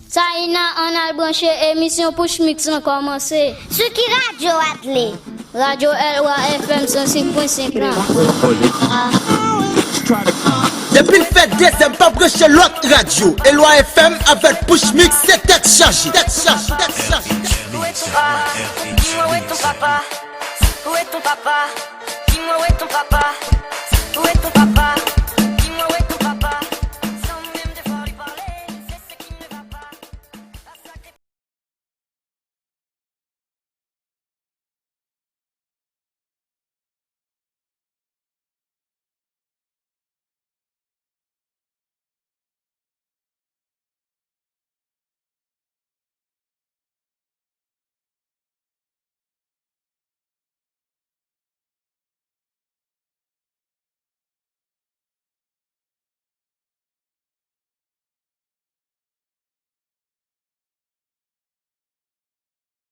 Ça y est, on a branché émission Push Mix a commencé. Sur qui radio attelé? Radio LOA FM 106.5. Depuis le fait deuxième pas branché l'autre radio. LOA FM avec Push Mix, c'est tête chargée. Où est ton papa? Dis-moi où est ton papa? Où est ton papa? Dis-moi où est ton papa? Où est ton papa?